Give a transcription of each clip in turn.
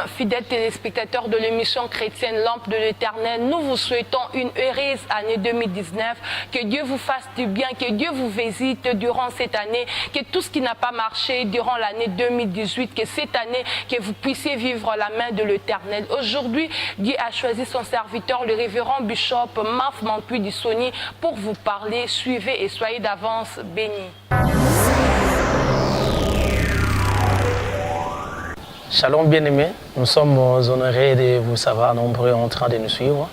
fidèles téléspectateurs de l'émission chrétienne Lampe de l'Éternel, nous vous souhaitons une heureuse année 2019. Que Dieu vous fasse du bien, que Dieu vous visite durant cette année, que tout ce qui n'a pas marché durant l'année 2018, que cette année, que vous puissiez vivre la main de l'Éternel. Aujourd'hui, Dieu a choisi son serviteur, le révérend Bishop Maf Mampui Dissoni, pour vous parler. Suivez et soyez d'avance bénis. Shalom bien-aimés, nous sommes honorés de vous savoir nombreux en train de nous suivre.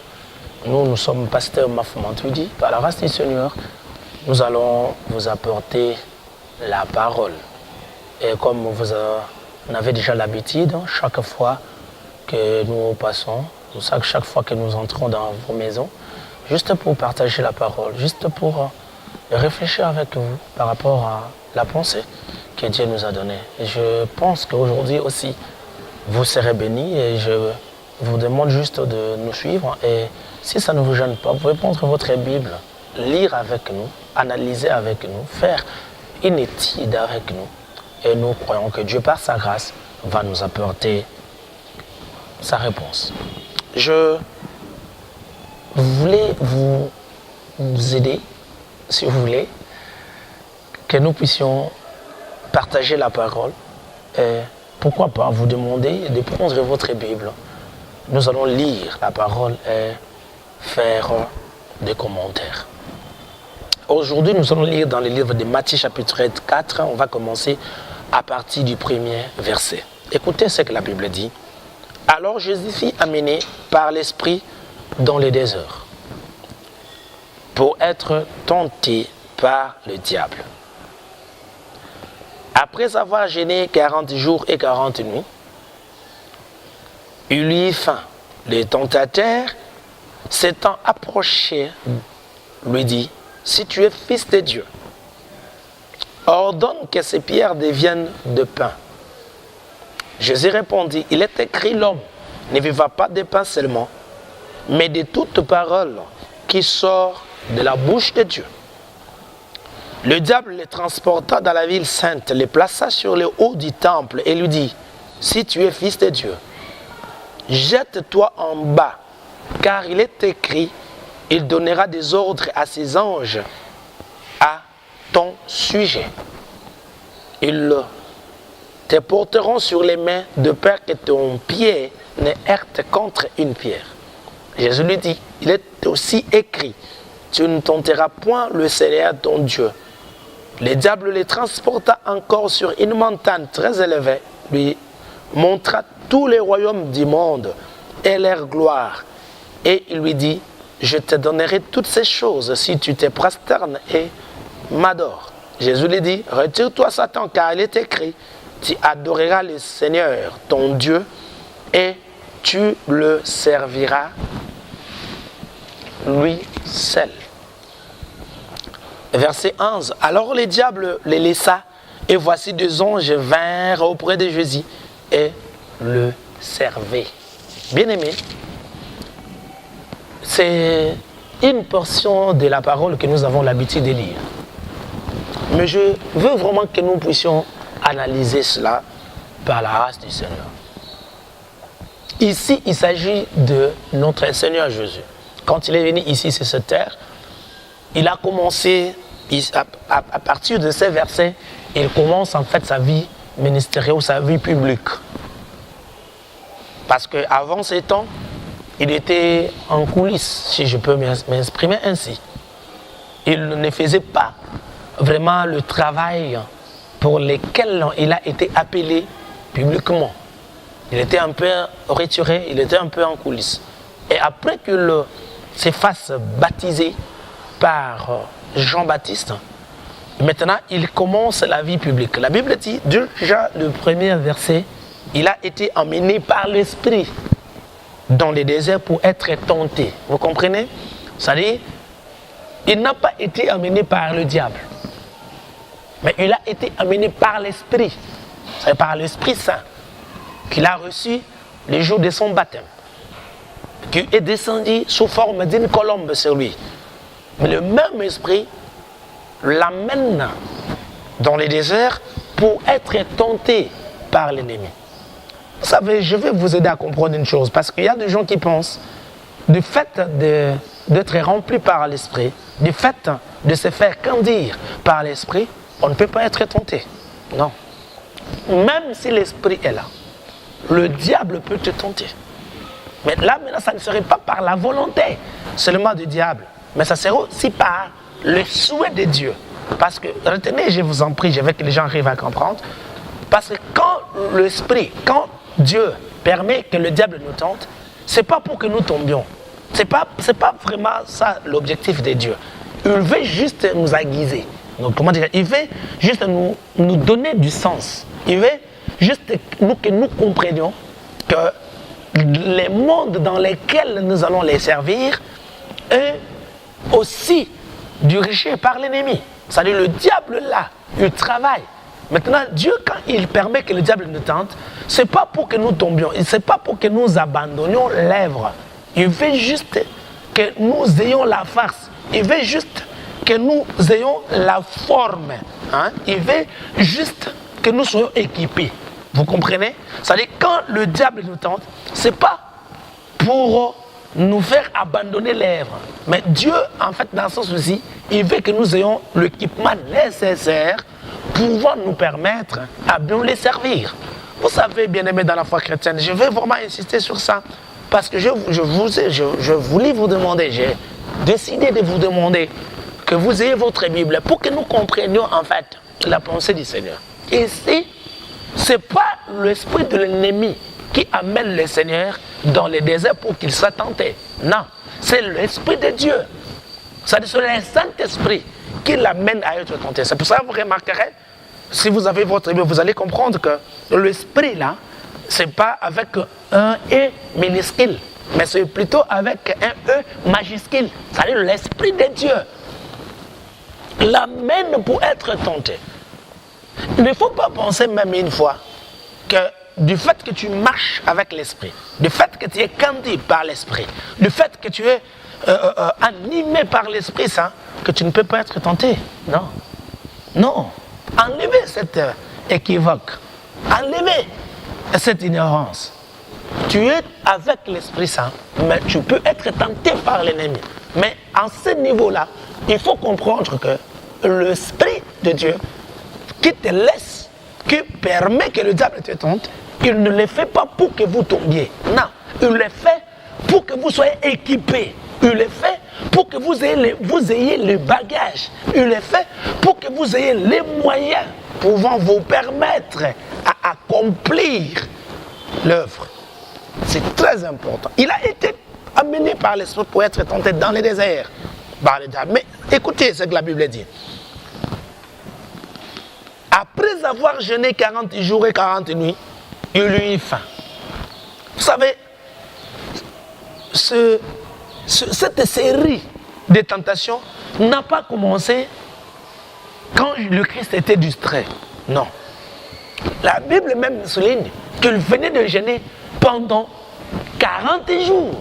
Nous sommes pasteur Maf Mampui. Par la grâce du Seigneur, nous allons vous apporter la parole. Et comme vous en avez déjà l'habitude, chaque fois que nous passons, chaque fois que nous entrons dans vos maisons, juste pour partager la parole, juste pour réfléchir avec vous par rapport à la pensée que Dieu nous a donnée. Et je pense qu'aujourd'hui aussi, vous serez bénis et je vous demande juste de nous suivre. Et si ça ne vous gêne pas, vous pouvez prendre votre Bible, lire avec nous, analyser avec nous, faire une étude avec nous. Et nous croyons que Dieu, par sa grâce, va nous apporter sa réponse. Je voulais vous aider, si vous voulez, que nous puissions partager la parole. Et pourquoi pas vous demander de prendre votre Bible. Nous allons lire la parole et faire des commentaires. Aujourd'hui, nous allons lire dans le livre de Matthieu chapitre 4. On va commencer à partir du premier verset. Écoutez ce que la Bible dit. Alors Jésus fut amené par l'Esprit dans le désert pour être tenté par le diable. Après avoir jeûné 40 jours et 40 nuits, il eut faim. Le tentateur, s'étant approché, lui dit, « Si tu es fils de Dieu, ordonne que ces pierres deviennent de pain. » Jésus répondit, « Il est écrit, l'homme ne vivra pas de pain seulement, mais de toute parole qui sort de la bouche de Dieu. » Le diable les transporta dans la ville sainte, les plaça sur le haut du temple et lui dit, « Si tu es fils de Dieu, jette-toi en bas, car il est écrit, il donnera des ordres à ses anges à ton sujet. Ils te porteront sur les mains de peur que ton pied ne heurte contre une pierre. » Jésus lui dit, « Il est aussi écrit, tu ne tenteras point le Seigneur ton Dieu. » Le diable les transporta encore sur une montagne très élevée, lui montra tous les royaumes du monde et leur gloire. Et il lui dit, je te donnerai toutes ces choses si tu te prosternes et m'adores. Jésus lui dit, retire-toi Satan, car il est écrit, tu adoreras le Seigneur, ton Dieu, et tu le serviras lui seul. Verset 11. Alors le diable les laissa, et voici deux anges vinrent auprès de Jésus et le servaient. Bien-aimés, c'est une portion de la parole que nous avons l'habitude de lire. Mais je veux vraiment que nous puissions analyser cela par la grâce du Seigneur. Ici, il s'agit de notre Seigneur Jésus. Quand il est venu ici sur cette terre, il a commencé, à partir de ces versets, il commence en fait sa vie ministérielle ou sa vie publique. Parce qu'avant ces temps, il était en coulisses, si je peux m'exprimer ainsi. Il ne faisait pas vraiment le travail pour lequel il a été appelé publiquement. Il était un peu retiré, il était un peu en coulisses. Et après qu'il se fasse baptiser par Jean-Baptiste, maintenant il commence la vie publique. La Bible dit déjà le premier verset, il a été emmené par l'Esprit dans le désert pour être tenté. Vous comprenez? C'est-à-dire, il n'a pas été emmené par le diable, mais il a été emmené par l'Esprit. C'est par l'Esprit Saint qu'il a reçu le jour de son baptême, qui est descendu sous forme d'une colombe sur lui. Mais le même esprit l'amène dans le désert pour être tenté par l'ennemi. Vous savez, je vais vous aider à comprendre une chose, parce qu'il y a des gens qui pensent, du fait d'être rempli par l'esprit, du fait de se faire conduire par l'esprit, on ne peut pas être tenté. Non. Même si l'esprit est là, le diable peut te tenter. Mais là, maintenant, ça ne serait pas par la volonté seulement du diable, mais ça serait aussi par le souhait de Dieu. Parce que, retenez, je vous en prie, je veux que les gens arrivent à comprendre, parce que quand Dieu permet que le diable nous tente, ce n'est pas pour que nous tombions. Ce n'est pas vraiment ça l'objectif de Dieu. Il veut juste nous aiguiser. Donc, comment dire, il veut juste nous donner du sens. Il veut juste que nous comprenions que les mondes dans lesquels nous allons les servir est aussi dirigé par l'ennemi. C'est-à-dire le diable là, il travaille. Maintenant, Dieu, quand il permet que le diable nous tente, ce n'est pas pour que nous tombions, ce n'est pas pour que nous abandonnions l'œuvre. Il veut juste que nous ayons la farce. Il veut juste que nous ayons la forme. Hein? Il veut juste que nous soyons équipés. Vous comprenez? C'est-à-dire quand le diable nous tente, ce n'est pas pour nous faire abandonner l'œuvre. Mais Dieu, en fait, dans son souci, il veut que nous ayons l'équipement nécessaire pour pouvoir nous permettre à bien les servir. Vous savez, bien-aimés dans la foi chrétienne, je vais vraiment insister sur ça. Parce que je voulais vous demander, j'ai décidé de vous demander que vous ayez votre Bible pour que nous comprenions en fait la pensée du Seigneur. Ici, ce n'est pas l'esprit de l'ennemi qui amène le Seigneur dans le désert pour qu'il soit tenté. Non, c'est l'esprit de Dieu. C'est le Saint-Esprit qui l'amène à être tenté. C'est pour ça que vous remarquerez, si vous avez votre Bible, vous allez comprendre que l'esprit là, ce n'est pas avec un E minuscule, mais c'est plutôt avec un E majuscule. C'est-à-dire l'esprit de Dieu l'amène pour être tenté. Il ne faut pas penser même une fois que du fait que tu marches avec l'esprit, du fait que tu es conduit par l'esprit, du fait que tu es animé par l'esprit saint, que tu ne peux pas être tenté. Non. Non. Enlevez cet équivoque. Enlevez cette ignorance. Tu es avec l'Esprit Saint, mais tu peux être tenté par l'ennemi. Mais à ce niveau-là, il faut comprendre que l'Esprit de Dieu qui te laisse, qui permet que le diable te tente, il ne le fait pas pour que vous tombiez. Non, il le fait pour que vous soyez équipés. Il le fait pour que vous ayez le bagage. Il le fait pour que vous ayez les moyens pouvant vous permettre à accomplir l'œuvre. C'est très important. Il a été amené par l'Esprit pour être tenté dans le désert par le diable. Mais écoutez ce que la Bible dit. Après avoir jeûné 40 jours et 40 nuits, il eut faim. Vous savez, cette série de tentations n'a pas commencé quand le Christ était distrait. Non. La Bible même souligne qu'il venait de jeûner pendant 40 jours.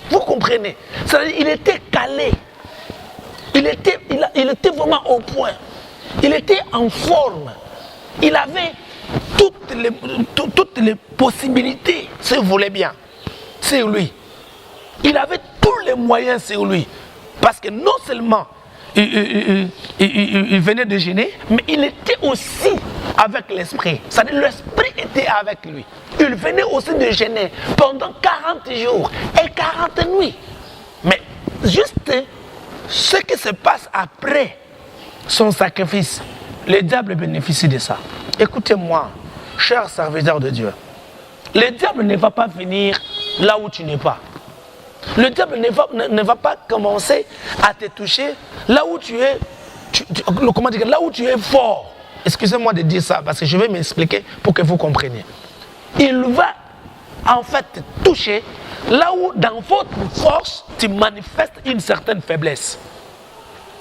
Vous comprenez? C'est-à-dire qu'il était calé. Il était vraiment au point. Il était en forme. Il avait toutes les possibilités, si vous voulez bien, sur lui. Il avait tous les moyens sur lui. Parce que non seulement il venait de jeûner, mais il était aussi avec l'esprit. C'est-à-dire l'esprit était avec lui. Il venait aussi de jeûner pendant 40 jours et 40 nuits. Mais juste ce qui se passe après son sacrifice, le diable bénéficie de ça. Écoutez-moi, chers serviteurs de Dieu, le diable ne va pas venir là où tu n'es pas. Le diable ne va pas commencer à te toucher là où tu es, là où tu es fort. Excusez-moi de dire ça parce que je vais m'expliquer pour que vous compreniez. Il va en fait toucher là où dans votre force tu manifestes une certaine faiblesse.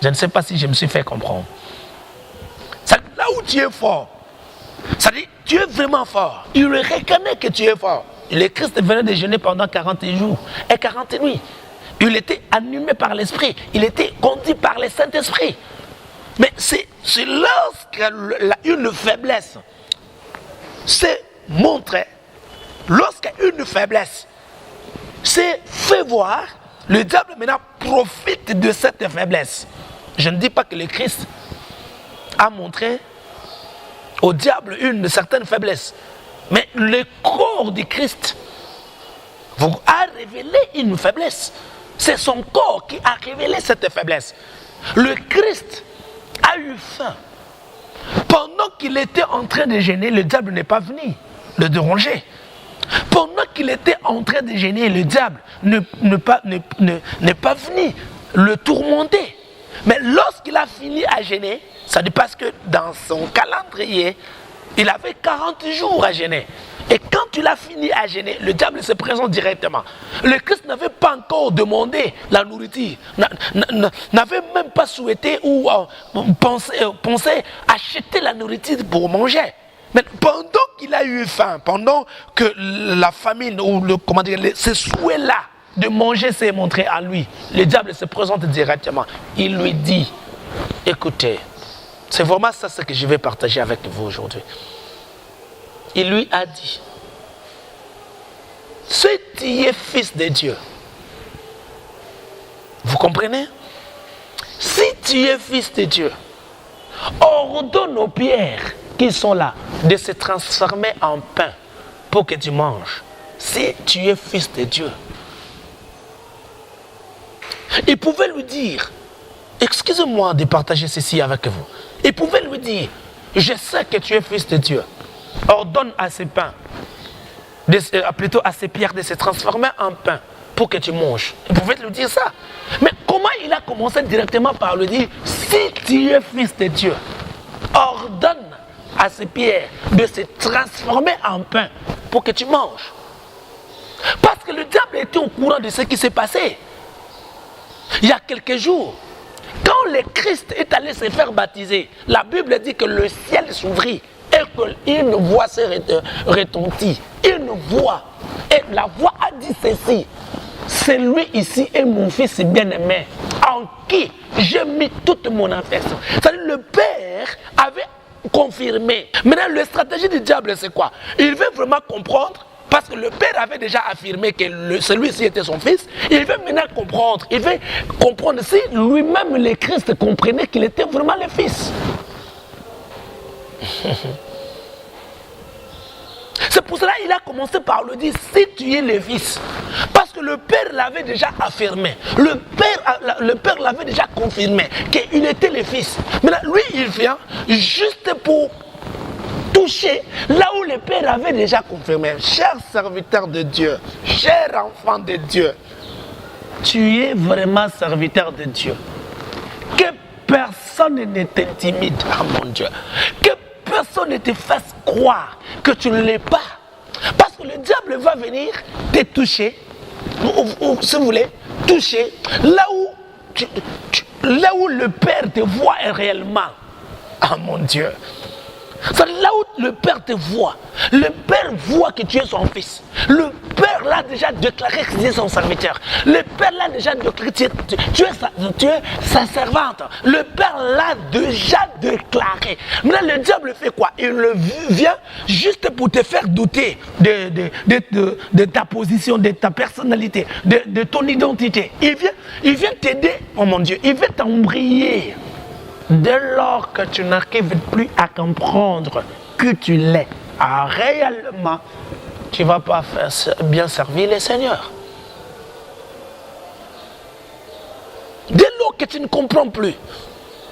Je ne sais pas si je me suis fait comprendre. C'est là où tu es fort. C'est-à-dire tu es vraiment fort. Il reconnaît que tu es fort. Le Christ venait de jeûner pendant 40 jours et 40 nuits. Il était animé par l'Esprit. Il était conduit par le Saint-Esprit. Mais c'est lorsqu'il a une faiblesse se montrait lorsqu'il y a une faiblesse, c'est fait voir, le diable maintenant profite de cette faiblesse. Je ne dis pas que le Christ a montré au diable une certaine faiblesse, mais le corps du Christ a révélé une faiblesse. C'est son corps qui a révélé cette faiblesse. Le Christ a eu faim. Pendant qu'il était en train de jeûner, le diable n'est pas venu le déranger. Pendant qu'il était en train de jeûner, le diable n'est pas venu le tourmenter. Mais lorsqu'il a fini à jeûner, ça dit parce que dans son calendrier, il avait 40 jours à jeûner. Et quand il a fini à jeûner, le diable se présente directement. Le Christ n'avait pas encore demandé la nourriture, n'avait même pas souhaité ou pensé acheter la nourriture pour manger. Mais pendant qu'il a eu faim, pendant que la famine ou ce souhait-là de manger s'est montré à lui, le diable se présente directement. Il lui dit, écoutez, c'est vraiment ça ce que je vais partager avec vous aujourd'hui. Il lui a dit, si tu es fils de Dieu, vous comprenez? Si tu es fils de Dieu, ordonne aux pierres qui sont là de se transformer en pain pour que tu manges. Si tu es fils de Dieu. Il pouvait lui dire, excusez-moi de partager ceci avec vous. Il pouvait lui dire, je sais que tu es fils de Dieu. Ordonne à ces pains, plutôt à ces pierres de se transformer en pain pour que tu manges. Il pouvait lui dire ça. Mais comment il a commencé directement par lui dire, si tu es fils de Dieu, ordonne à ces pierres de se transformer en pain pour que tu manges. Parce que le diable était au courant de ce qui s'est passé. Il y a quelques jours, quand le Christ est allé se faire baptiser, la Bible dit que le ciel s'ouvrit et qu'une voix s'est retentit. Une voix. Et la voix a dit ceci. Celui ici est mon fils bien-aimé, en qui j'ai mis toute mon affection. C'est-à-dire le Père avait confirmé. Maintenant, la stratégie du diable, c'est quoi? Il veut vraiment comprendre, parce que le Père avait déjà affirmé que celui-ci était son fils. Il veut maintenant comprendre. Il veut comprendre si lui-même, le Christ, comprenait qu'il était vraiment le fils. C'est pour cela qu'il a commencé par lui dire, si tu es le fils. Parce que le Père l'avait déjà affirmé. Le Père l'avait déjà confirmé qu'il était le fils. Maintenant, lui, il vient juste pour toucher là où le Père avait déjà confirmé. Cher serviteur de Dieu, cher enfant de Dieu, tu es vraiment serviteur de Dieu. Que personne ne t'intimide, oh mon Dieu. Que personne ne te fasse croire que tu ne l'es pas. Parce que le diable va venir te toucher, ou si vous voulez, toucher là où le Père te voit réellement. Ah mon Dieu. C'est là où le Père te voit. Le Père voit que tu es son fils. Le Père l'a déjà déclaré que tu es son serviteur. Le Père l'a déjà déclaré que tu es sa servante. Le Père l'a déjà déclaré. Maintenant, le diable fait quoi? Il vient juste pour te faire douter de ta position, de ta personnalité, de ton identité. Il vient t'aider, oh mon Dieu, il vient t'embrayer. Dès lors que tu n'arrives plus à comprendre que tu l'es, réellement, tu ne vas pas bien servir le Seigneur. Dès lors que tu ne comprends plus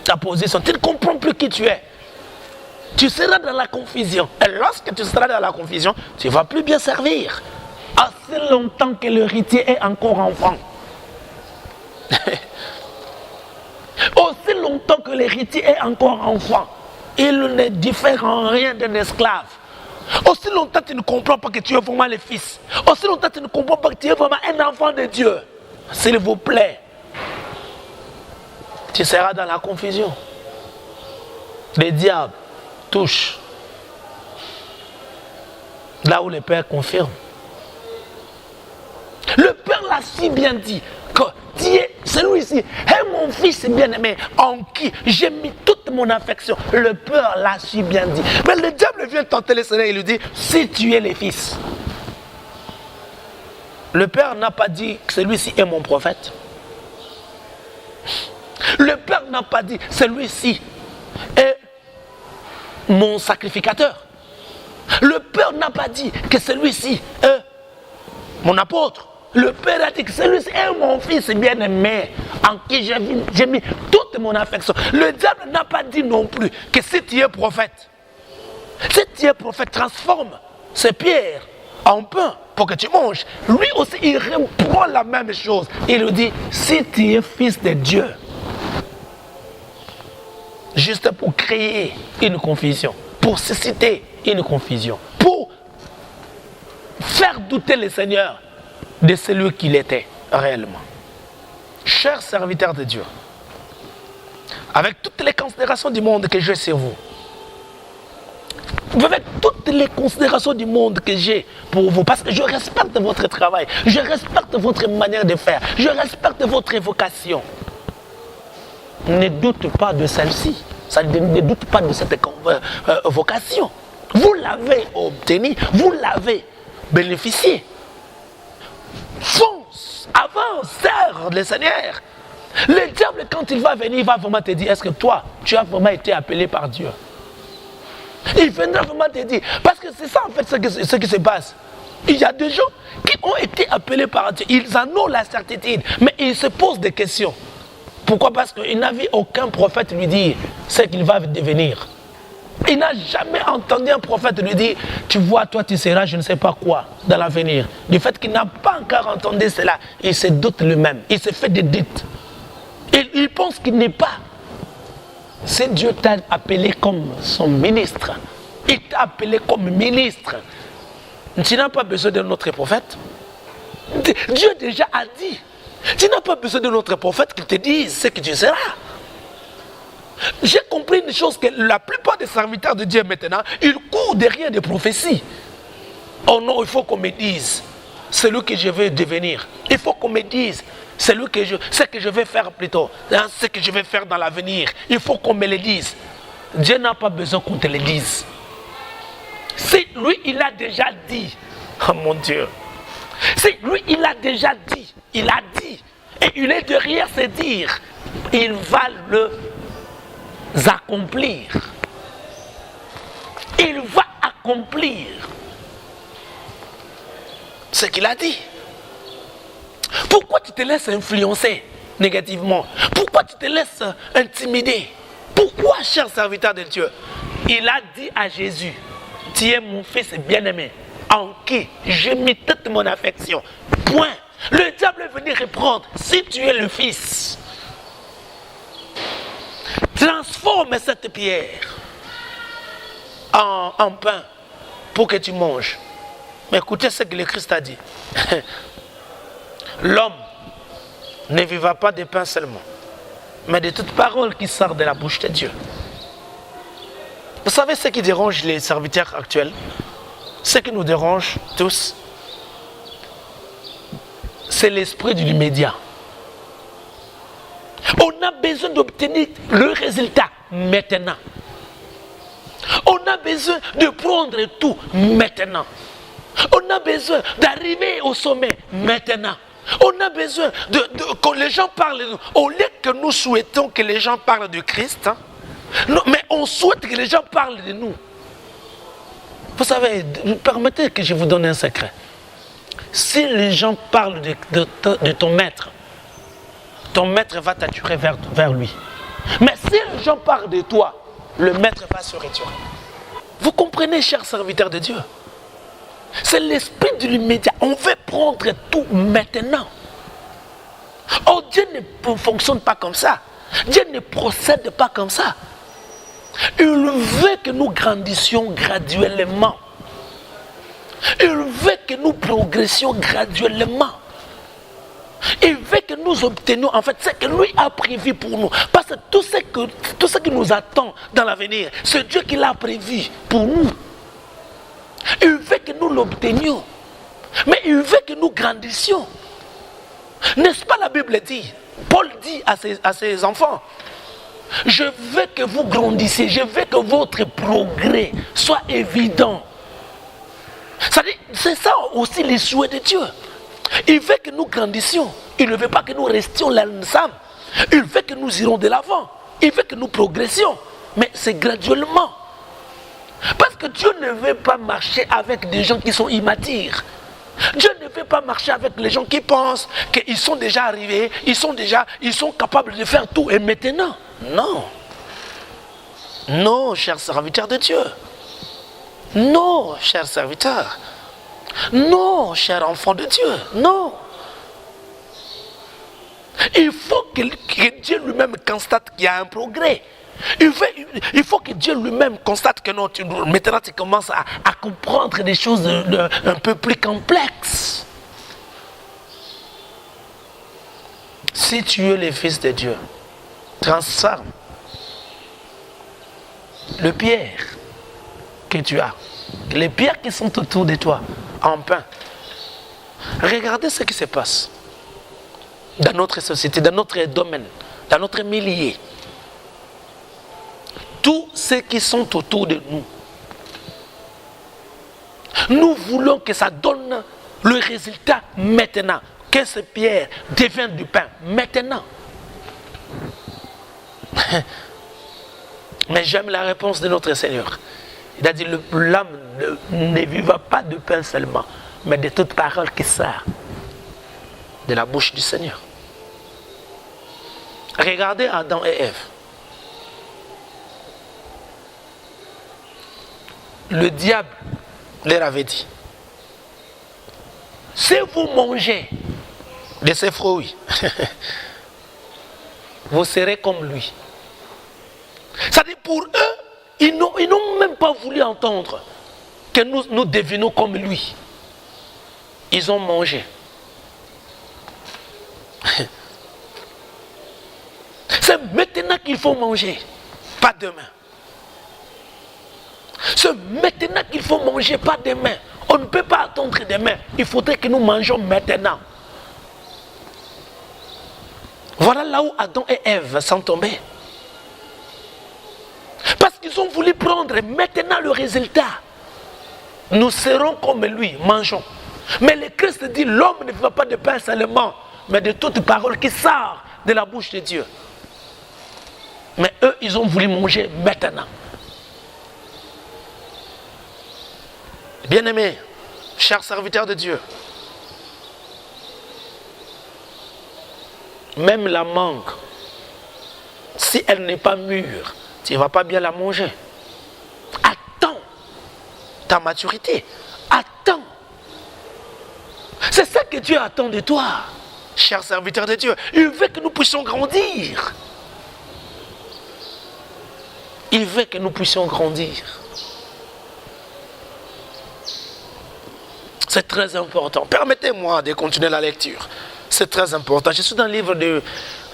ta position, tu ne comprends plus qui tu es, tu seras dans la confusion. Et lorsque tu seras dans la confusion, tu ne vas plus bien servir. Assez longtemps que l'héritier est encore enfant. Aussi longtemps que l'héritier est encore enfant, il ne diffère en rien d'un esclave. Aussi longtemps tu ne comprends pas que tu es vraiment le fils. Aussi longtemps tu ne comprends pas que tu es vraiment un enfant de Dieu. S'il vous plaît, tu seras dans la confusion. Le diable touche là où le Père confirme. Le Père l'a si bien dit que tu es celui-ci est mon fils bien-aimé en qui j'ai mis toute mon affection. Le Père l'a si bien dit. Mais le diable vient tenter le Seigneur et lui dit, si tu es le fils, Le Père n'a pas dit que celui-ci est mon prophète. Le Père n'a pas dit celui-ci est mon sacrificateur. Le Père n'a pas dit que celui-ci est mon apôtre. Le Père a dit que celui-ci est mon fils bien-aimé en qui j'ai mis toute mon affection. Le diable n'a pas dit non plus que si tu es prophète, transforme ces pierres en pain pour que tu manges. Lui aussi, il reprend la même chose. Il lui dit, si tu es fils de Dieu, juste pour créer une confusion, pour susciter une confusion, pour faire douter le Seigneur de celui qu'il était réellement. Chers serviteurs de Dieu, avec toutes les considérations du monde que j'ai sur vous, avec toutes les considérations du monde que j'ai pour vous, parce que je respecte votre travail, je respecte votre manière de faire, je respecte votre vocation, ne doute pas de celle-ci, ne doute pas de cette vocation. Vous l'avez obtenue, vous l'avez bénéficié. Fonce, avance, sers le Seigneur. Le diable, quand il va venir, il va vraiment te dire, est-ce que toi, tu as vraiment été appelé par Dieu? Il viendra vraiment te dire, parce que c'est ça en fait ce qui se passe. Il y a des gens qui ont été appelés par Dieu, ils en ont la certitude, mais ils se posent des questions. Pourquoi? Parce qu'il n'a vu aucun prophète lui dire ce qu'il va devenir. Il n'a jamais entendu un prophète lui dire, tu vois, toi tu seras je ne sais pas quoi dans l'avenir. Du fait qu'il n'a pas encore entendu cela, il se doute lui-même, il se fait des doutes. Il pense qu'il n'est pas. Si Dieu t'a appelé comme son ministre, il t'a appelé comme ministre, tu n'as pas besoin d'un autre prophète. Dieu déjà a dit, tu n'as pas besoin d'un autre prophète qui te dise ce que tu seras. J'ai compris une chose, que la plupart des serviteurs de Dieu maintenant, ils courent derrière des prophéties. Oh non, il faut qu'on me dise celui que je vais devenir. Il faut qu'on me dise ce que je vais faire plutôt, ce que je vais faire dans l'avenir. Il faut qu'on me le dise. Dieu n'a pas besoin qu'on te le dise. Si lui, il a déjà dit, oh mon Dieu, si lui, il a déjà dit, il a dit, et il est derrière se dire, il va le accomplir. Il va accomplir ce qu'il a dit. Pourquoi tu te laisses influencer négativement? Pourquoi tu te laisses intimider? Pourquoi, cher serviteur de Dieu? Il a dit à Jésus, tu es mon fils bien-aimé, en qui j'ai mis toute mon affection. Point. Le diable est venu reprendre, si tu es le fils, transforme cette pierre en pain pour que tu manges. Mais écoutez ce que le Christ a dit. L'homme ne vivra pas de pain seulement, mais de toute parole qui sort de la bouche de Dieu. Vous savez ce qui dérange les serviteurs actuels? Ce qui nous dérange tous, c'est l'esprit du média. On a besoin d'obtenir le résultat maintenant. On a besoin de prendre tout maintenant. On a besoin d'arriver au sommet maintenant. On a besoin que les gens parlent de nous. Au lieu que nous souhaitons que les gens parlent de Christ, mais on souhaite que les gens parlent de nous. Vous savez, permettez que je vous donne un secret. Si les gens parlent de ton maître va t'attirer vers lui. Mais si les gens parlent de toi, le maître va se retirer. Vous comprenez, chers serviteurs de Dieu? C'est l'esprit de l'immédiat. On veut prendre tout maintenant. Oh, Dieu ne fonctionne pas comme ça. Dieu ne procède pas comme ça. Il veut que nous grandissions graduellement. Il veut que nous progressions graduellement. Il veut que nous obtenions en fait ce que lui a prévu pour nous. Parce que tout ce qui nous attend dans l'avenir, c'est Dieu qui l'a prévu pour nous. Il veut que nous l'obtenions. Mais il veut que nous grandissions. N'est-ce pas la Bible dit? Paul dit à ses enfants, je veux que vous grandissiez, je veux que votre progrès soit évident. C'est ça aussi les souhaits de Dieu. Il veut que nous grandissions. Il ne veut pas que nous restions là ensemble. Il veut que nous irons de l'avant. Il veut que nous progressions. Mais c'est graduellement. Parce que Dieu ne veut pas marcher avec des gens qui sont immatures. Dieu ne veut pas marcher avec les gens qui pensent qu'ils sont déjà arrivés, ils sont capables de faire tout. Et maintenant, non. Non, chers serviteurs de Dieu. Non, chers serviteurs. Non, chers enfants de Dieu. Non. Il faut que Dieu lui-même constate qu'il y a un progrès. Il faut que Dieu lui-même constate que non, maintenant tu commences à comprendre des choses un peu plus complexes. Si tu es le Fils de Dieu, transforme le pierre que tu as, les pierres qui sont autour de toi, en pain. Regardez ce qui se passe dans notre société, dans notre domaine, dans notre milieu. Tous ceux qui sont autour de nous, nous voulons que ça donne le résultat maintenant, que ces pierres deviennent du pain maintenant. Mais j'aime la réponse de notre Seigneur. Il a dit, l'homme ne vivra pas de pain seulement, mais de toute parole qui sort de la bouche du Seigneur. Regardez Adam et Ève. Le diable leur avait dit, si vous mangez de ces fruits, vous serez comme lui. C'est-à-dire pour eux, ils n'ont même pas voulu entendre que nous devenons comme lui. Ils ont mangé. C'est maintenant qu'il faut manger, pas demain. C'est maintenant qu'il faut manger, pas demain. On ne peut pas attendre demain. Il faudrait que nous mangeons maintenant. Voilà là où Adam et Ève sont tombés. Parce qu'ils ont voulu prendre maintenant le résultat. Nous serons comme lui, mangeons. Mais le Christ dit, l'homme ne vit pas de pain seulement, mais de toute parole qui sort de la bouche de Dieu. Mais eux, ils ont voulu manger maintenant. Bien-aimés, chers serviteurs de Dieu, même la mangue, si elle n'est pas mûre, tu ne vas pas bien la manger. Attends ta maturité. Attends. C'est ça que Dieu attend de toi, chers serviteurs de Dieu. Il veut que nous puissions grandir. Il veut que nous puissions grandir. C'est très important. Permettez-moi de continuer la lecture. C'est très important. Je suis dans le livre de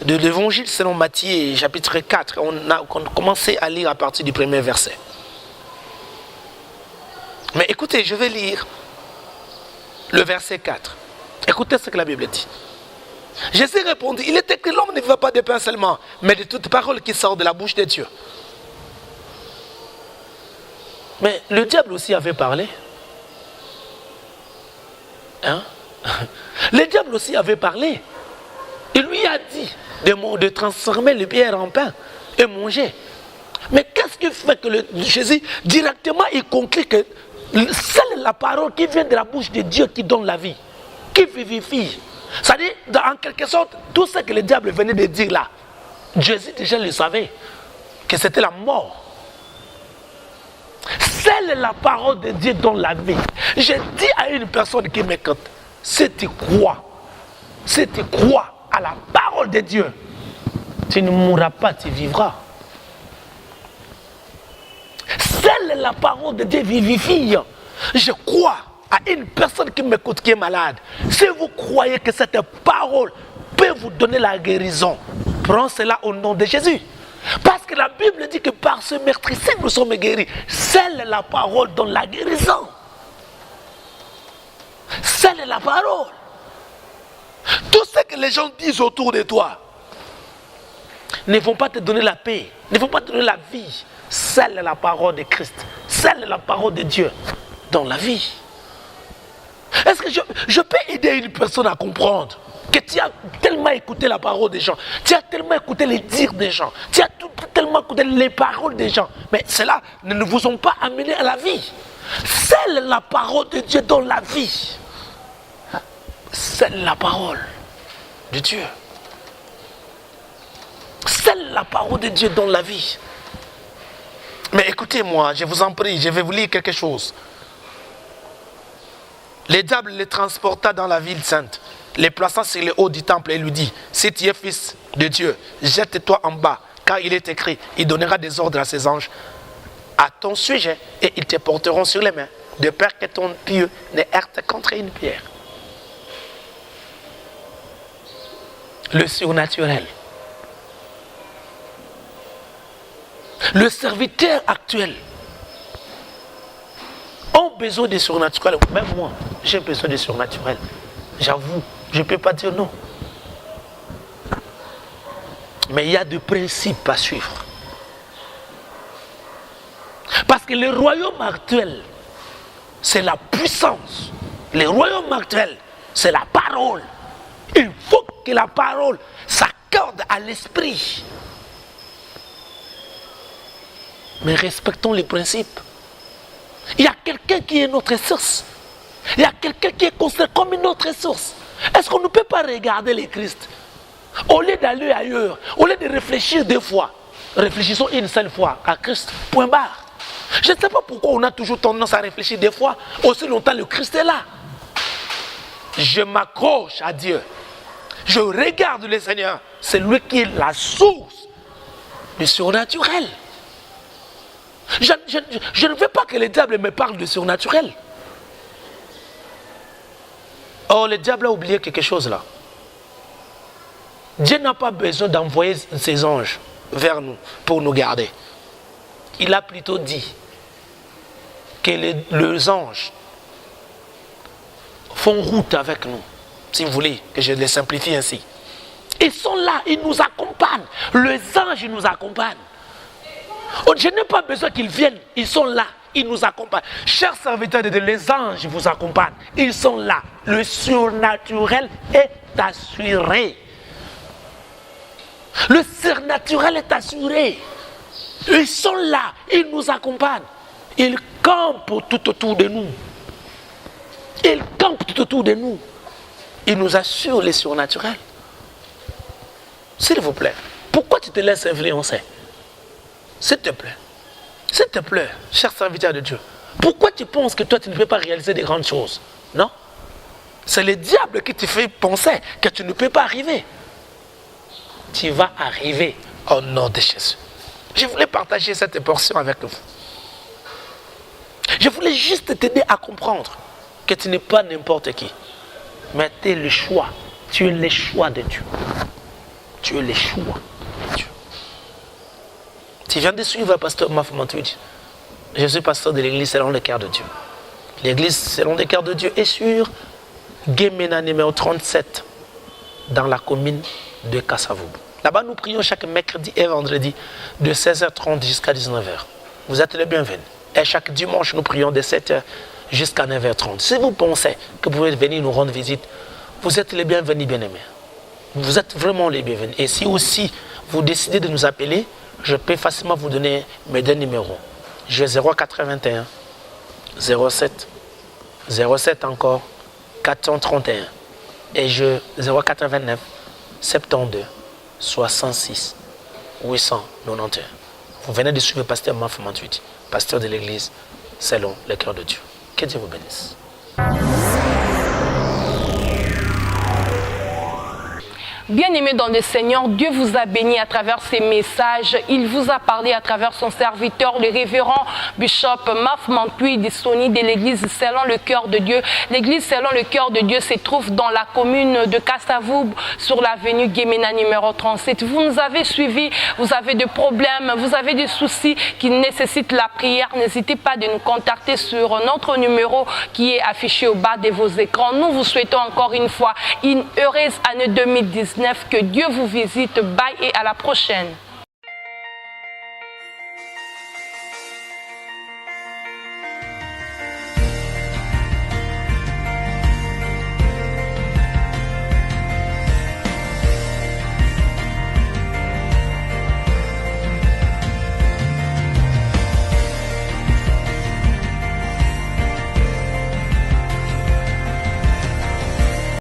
l'Évangile selon Matthieu, chapitre 4. On a commencé à lire à partir du premier verset. Mais écoutez, je vais lire le verset 4. Écoutez ce que la Bible dit. Jésus répondit, il est écrit, l'homme ne vit pas de pain seulement, mais de toute parole qui sort de la bouche de Dieu. Mais le diable aussi avait parlé. Hein? Le diable aussi avait parlé. Il lui a dit de transformer les pierres en pain et manger. Mais qu'est-ce qui fait que Jésus, directement, il conclut que c'est la parole qui vient de la bouche de Dieu qui donne la vie, qui vivifie. C'est-à-dire, en quelque sorte, tout ce que le diable venait de dire là, Jésus déjà le savait, que c'était la mort. C'est la parole de Dieu dans la vie. Je dis à une personne qui m'écoute, si tu crois à la parole de Dieu, tu ne mourras pas, tu vivras. C'est la parole de Dieu vivifie. Je crois à une personne qui m'écoute, qui est malade. Si vous croyez que cette parole peut vous donner la guérison, prends cela au nom de Jésus. Parce que la Bible dit que par ce meurtrissage nous sommes guéris. C'est la parole dans la guérison. C'est la parole. Tout ce que les gens disent autour de toi ne vont pas te donner la paix, ne vont pas te donner la vie. C'est la parole de Christ. C'est la parole de Dieu dans la vie. Est-ce que je peux aider une personne à comprendre que tu as tellement écouté la parole des gens, tu as tellement écouté les dires des gens, tu as tellement écouté les paroles des gens, mais cela ne vous ont pas amené à la vie. Seule la parole de Dieu donne la vie. Seule la parole de Dieu. Seule la parole de Dieu donne la vie. Mais écoutez-moi, je vous en prie, je vais vous lire quelque chose. Le diable les transporta dans la ville sainte, les plaçant sur le haut du temple et lui dit, si tu es fils de Dieu, jette-toi en bas, car il est écrit, il donnera des ordres à ses anges à ton sujet et ils te porteront sur les mains, de peur que ton pied ne heurte contre une pierre. Le surnaturel. Le serviteur actuel ont besoin de surnaturel. Même moi, j'ai besoin de surnaturel. J'avoue, je ne peux pas dire non. Mais il y a des principes à suivre. Parce que le royaume actuel, c'est la puissance. Le royaume actuel, c'est la parole. Il faut que la parole s'accorde à l'esprit. Mais respectons les principes. Il y a quelqu'un qui est notre source. Il y a quelqu'un qui est considéré comme une autre source. Est-ce qu'on ne peut pas regarder les Christ? Au lieu d'aller ailleurs, au lieu de réfléchir deux fois, réfléchissons une seule fois à Christ. Point barre. Je ne sais pas pourquoi on a toujours tendance à réfléchir deux fois. Aussi longtemps le Christ est là. Je m'accroche à Dieu. Je regarde le Seigneur. C'est lui qui est la source du surnaturel. Je ne veux pas que le diable me parle de surnaturel. Oh, le diable a oublié quelque chose là. Dieu n'a pas besoin d'envoyer ses anges vers nous pour nous garder. Il a plutôt dit que les anges font route avec nous. Si vous voulez que je les simplifie ainsi. Ils sont là, ils nous accompagnent. Les anges nous accompagnent. Je n'ai pas besoin qu'ils viennent, ils sont là, ils nous accompagnent. Chers serviteurs de Dieu, les anges vous accompagnent, ils sont là. Le surnaturel est assuré. Le surnaturel est assuré. Ils sont là, ils nous accompagnent. Ils campent tout autour de nous. Ils campent tout autour de nous. Ils nous assurent le surnaturel. S'il vous plaît, pourquoi tu te laisses influencer? S'il te plaît, cher serviteur de Dieu, pourquoi tu penses que toi tu ne peux pas réaliser des grandes choses? Non? C'est le diable qui te fait penser que tu ne peux pas arriver. Tu vas arriver au nom de Jésus. Je voulais partager cette portion avec vous. Je voulais juste t'aider à comprendre que tu n'es pas n'importe qui. Mais tu es le choix. Tu es le choix de Dieu. Tu es le choix de Dieu. Tu viens de suivre pasteur Mafmantouidj. Je suis pasteur de l'église selon le cœur de Dieu. L'église selon le cœur de Dieu est sur Guémena numéro 37 dans la commune de Kassavoub. Là-bas, nous prions chaque mercredi et vendredi de 16h30 jusqu'à 19h. Vous êtes les bienvenus. Et chaque dimanche, nous prions de 7h jusqu'à 9h30. Si vous pensez que vous pouvez venir nous rendre visite, vous êtes les bienvenus, bien-aimés. Vous êtes vraiment les bienvenus. Et si aussi vous décidez de nous appeler, je peux facilement vous donner mes deux numéros. J'ai 081 07 07 encore 431 et je 089 72 66 891. Vous venez de suivre le pasteur Mafmantouidj, pasteur de l'église selon le cœur de Dieu. Que Dieu vous bénisse. Bien-aimés dans le Seigneur, Dieu vous a béni à travers ces messages. Il vous a parlé à travers son serviteur, le révérend Bishop Mafmantouidj Soni de l'église selon le cœur de Dieu. L'église selon le cœur de Dieu se trouve dans la commune de Kassavoub sur l'avenue Guémena numéro 37. Vous nous avez suivis, vous avez des problèmes, vous avez des soucis qui nécessitent la prière. N'hésitez pas de nous contacter sur notre numéro qui est affiché au bas de vos écrans. Nous vous souhaitons encore une fois une heureuse année 2019. Que Dieu vous visite. Bye et à la prochaine.